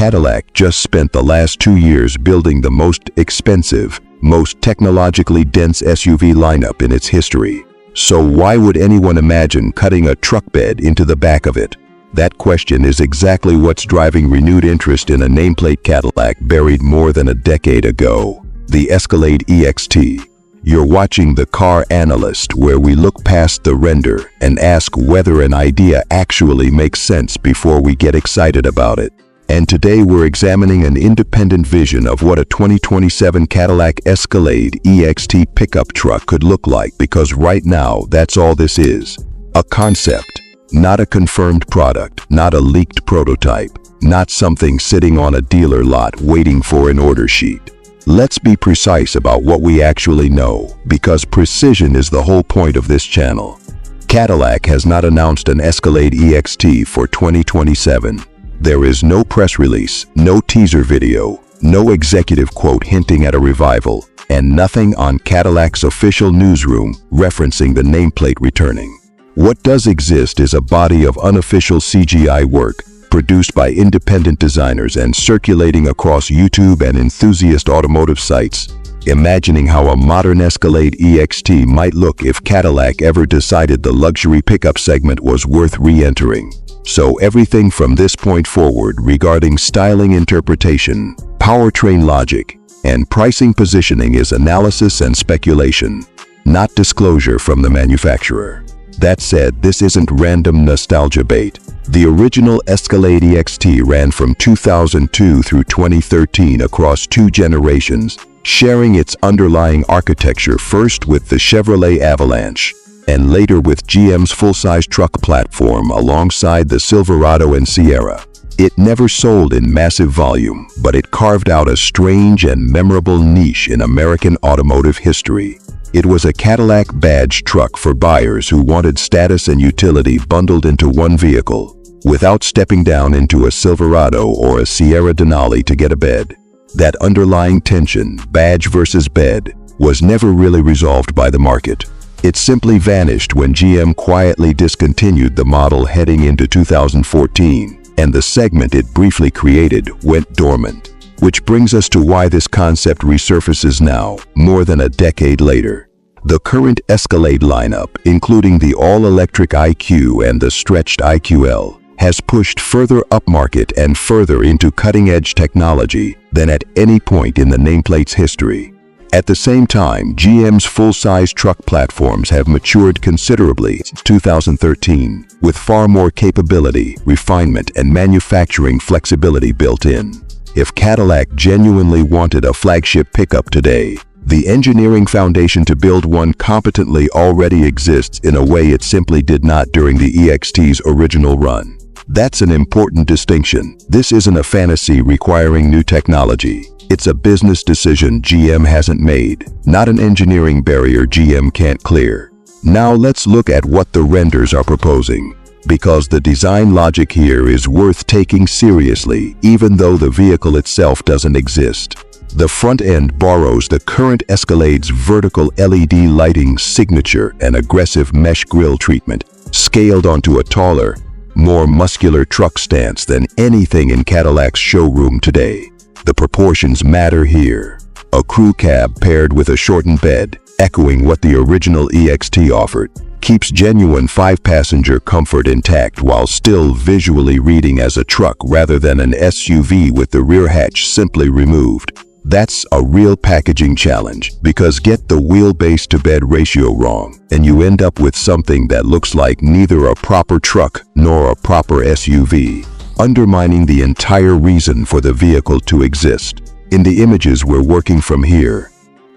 Cadillac just spent the last 2 years building the most expensive, most technologically dense SUV lineup in its history. So why would anyone imagine cutting a truck bed into the back of it? That question is exactly what's driving renewed interest in a nameplate Cadillac buried more than a decade ago, the Escalade EXT. You're watching The Car Analyst, where we look past the render and ask whether an idea actually makes sense before we get excited about it. And today we're examining an independent vision of what a 2027 Cadillac Escalade EXT pickup truck could look like, because right now that's all this is. A concept. Not a confirmed product, not a leaked prototype, not something sitting on a dealer lot waiting for an order sheet. Let's be precise about what we actually know, because precision is the whole point of this channel. Cadillac has not announced an Escalade EXT for 2027. There is no press release, no teaser video, no executive quote hinting at a revival, and nothing on Cadillac's official newsroom referencing the nameplate returning. What does exist is a body of unofficial CGI work produced by independent designers and circulating across YouTube and enthusiast automotive sites, imagining how a modern Escalade EXT might look if Cadillac ever decided the luxury pickup segment was worth re-entering. So everything from this point forward regarding styling interpretation, powertrain logic, and pricing positioning is analysis and speculation, not disclosure from the manufacturer. That said, this isn't random nostalgia bait. The original Escalade EXT ran from 2002 through 2013 across 2 generations, sharing its underlying architecture first with the Chevrolet Avalanche and later with GM's full-size truck platform alongside the Silverado and Sierra. It never sold in massive volume, but it carved out a strange and memorable niche in American automotive history. It was a Cadillac badge truck for buyers who wanted status and utility bundled into one vehicle, without stepping down into a Silverado or a Sierra Denali to get a bed. That underlying tension, badge versus bed, was never really resolved by the market. It simply vanished when GM quietly discontinued the model heading into 2014, and the segment it briefly created went dormant. Which brings us to why this concept resurfaces now, more than a decade later. The current Escalade lineup, including the all-electric IQ and the stretched IQL, has pushed further upmarket and further into cutting-edge technology than at any point in the nameplate's history. At the same time, GM's full-size truck platforms have matured considerably since 2013, with far more capability, refinement, and manufacturing flexibility built in. If Cadillac genuinely wanted a flagship pickup today, the engineering foundation to build one competently already exists in a way it simply did not during the EXT's original run. That's an important distinction. This isn't a fantasy requiring new technology. It's a business decision GM hasn't made, not an engineering barrier GM can't clear. Now let's look at what the renders are proposing, because the design logic here is worth taking seriously, even though the vehicle itself doesn't exist. The front end borrows the current Escalade's vertical LED lighting signature and aggressive mesh grille treatment, scaled onto a taller, more muscular truck stance than anything in Cadillac's showroom today. The proportions matter here. A crew cab paired with a shortened bed, echoing what the original EXT offered, keeps genuine 5-passenger comfort intact while still visually reading as a truck rather than an SUV with the rear hatch simply removed. That's a real packaging challenge, because get the wheelbase to bed ratio wrong, and you end up with something that looks like neither a proper truck nor a proper SUV, undermining the entire reason for the vehicle to exist. In the images we're working from here,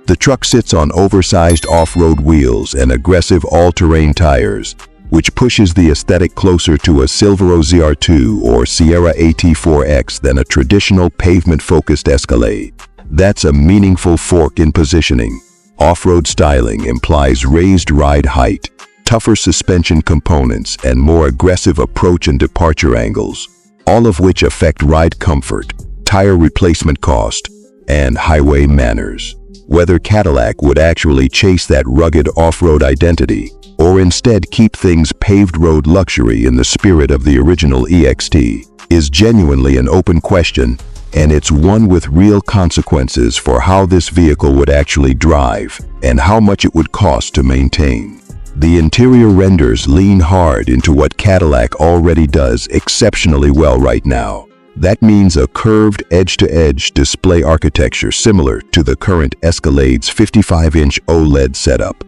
the truck sits on oversized off-road wheels and aggressive all-terrain tires, which pushes the aesthetic closer to a Silverado ZR2 or Sierra AT4X than a traditional pavement-focused Escalade. That's a meaningful fork in positioning. Off-road styling implies raised ride height, tougher suspension components, and more aggressive approach and departure angles, all of which affect ride comfort, tire replacement cost, and highway manners. Whether Cadillac would actually chase that rugged off-road identity, or instead keep things paved road luxury in the spirit of the original EXT, is genuinely an open question, and it's one with real consequences for how this vehicle would actually drive and how much it would cost to maintain. The interior renders lean hard into what Cadillac already does exceptionally well right now. That means a curved edge-to-edge display architecture similar to the current Escalade's 55-inch OLED setup.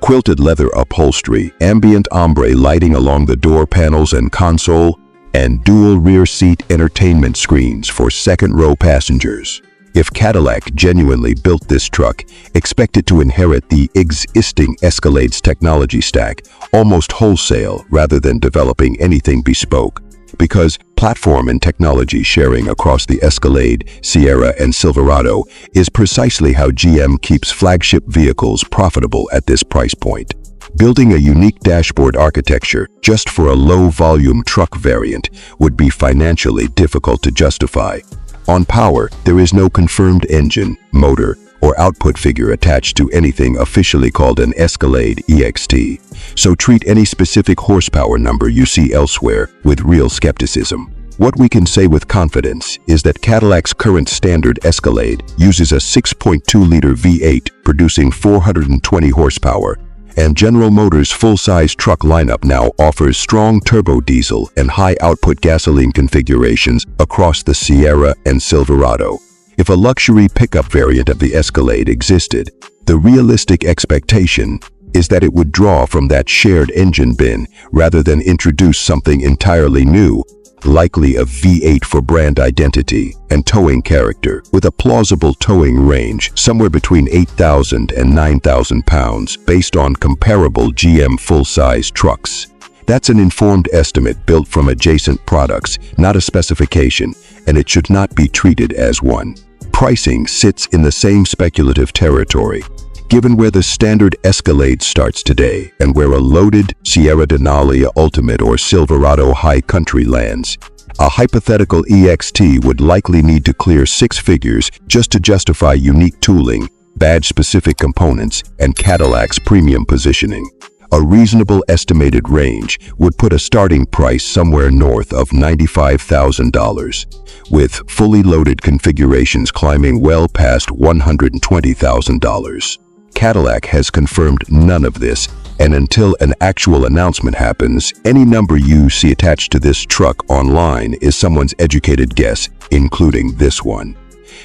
Quilted leather upholstery, ambient ombre lighting along the door panels and console, and dual rear seat entertainment screens for second-row passengers. If Cadillac genuinely built this truck, expect it to inherit the existing Escalade's technology stack almost wholesale rather than developing anything bespoke, because platform and technology sharing across the Escalade, Sierra, and Silverado is precisely how GM keeps flagship vehicles profitable at this price point. Building a unique dashboard architecture just for a low-volume truck variant would be financially difficult to justify. On power, there is no confirmed engine, motor, or output figure attached to anything officially called an Escalade EXT, so treat any specific horsepower number you see elsewhere with real skepticism. What we can say with confidence is that Cadillac's current standard Escalade uses a 6.2-liter V8 producing 420 horsepower, and General Motors' full-size truck lineup now offers strong turbo diesel and high-output gasoline configurations across the Sierra and Silverado. If a luxury pickup variant of the Escalade existed, the realistic expectation is that it would draw from that shared engine bin rather than introduce something entirely new, likely a V8 for brand identity and towing character, with a plausible towing range somewhere between 8,000 and 9,000 pounds based on comparable GM full-size trucks. That's an informed estimate built from adjacent products, not a specification, and it should not be treated as one. Pricing sits in the same speculative territory. Given where the standard Escalade starts today and where a loaded Sierra Denali Ultimate or Silverado High Country lands, a hypothetical EXT would likely need to clear 6 figures just to justify unique tooling, badge-specific components, and Cadillac's premium positioning. A reasonable estimated range would put a starting price somewhere north of $95,000, with fully loaded configurations climbing well past $120,000. Cadillac has confirmed none of this, and until an actual announcement happens, any number you see attached to this truck online is someone's educated guess, including this one.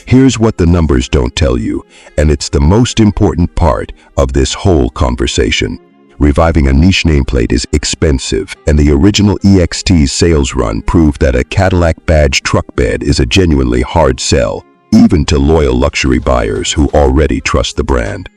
Here's what the numbers don't tell you, and it's the most important part of this whole conversation. Reviving a niche nameplate is expensive, and the original EXT's sales run proved that a Cadillac badge truck bed is a genuinely hard sell, even to loyal luxury buyers who already trust the brand.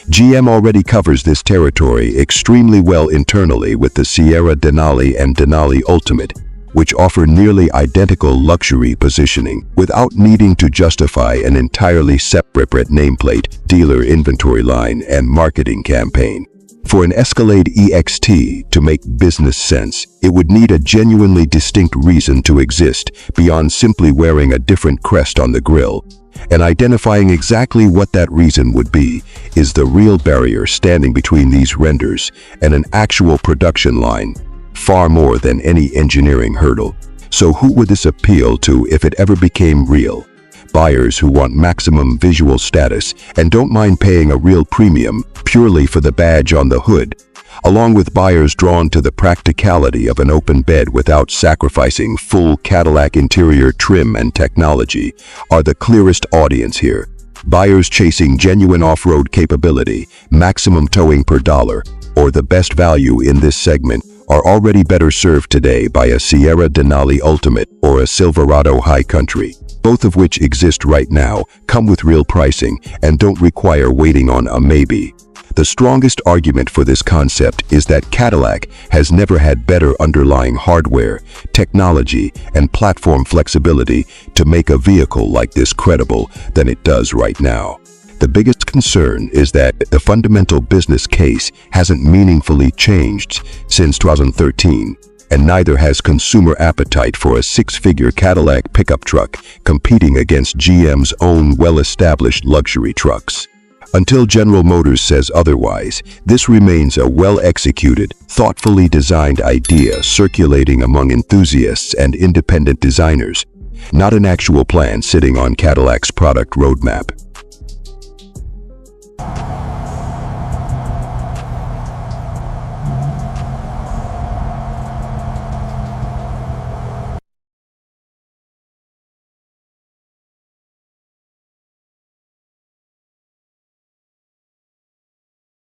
GM already covers this territory extremely well internally with the Sierra Denali and Denali Ultimate, which offer nearly identical luxury positioning without needing to justify an entirely separate nameplate, dealer inventory line, and marketing campaign. For an Escalade EXT to make business sense, it would need a genuinely distinct reason to exist beyond simply wearing a different crest on the grille. And identifying exactly what that reason would be is the real barrier standing between these renders and an actual production line, far more than any engineering hurdle. So who would this appeal to if it ever became real? Buyers who want maximum visual status and don't mind paying a real premium purely for the badge on the hood, along with buyers drawn to the practicality of an open bed without sacrificing full Cadillac interior trim and technology, are the clearest audience here. Buyers chasing genuine off-road capability, maximum towing per dollar, or the best value in this segment are already better served today by a Sierra Denali Ultimate or a Silverado High Country, both of which exist right now, come with real pricing, and don't require waiting on a maybe. The strongest argument for this concept is that Cadillac has never had better underlying hardware, technology, and platform flexibility to make a vehicle like this credible than it does right now. The biggest concern is that the fundamental business case hasn't meaningfully changed since 2013, and neither has consumer appetite for a 6-figure Cadillac pickup truck competing against GM's own well-established luxury trucks. Until General Motors says otherwise, this remains a well-executed, thoughtfully designed idea circulating among enthusiasts and independent designers, not an actual plan sitting on Cadillac's product roadmap.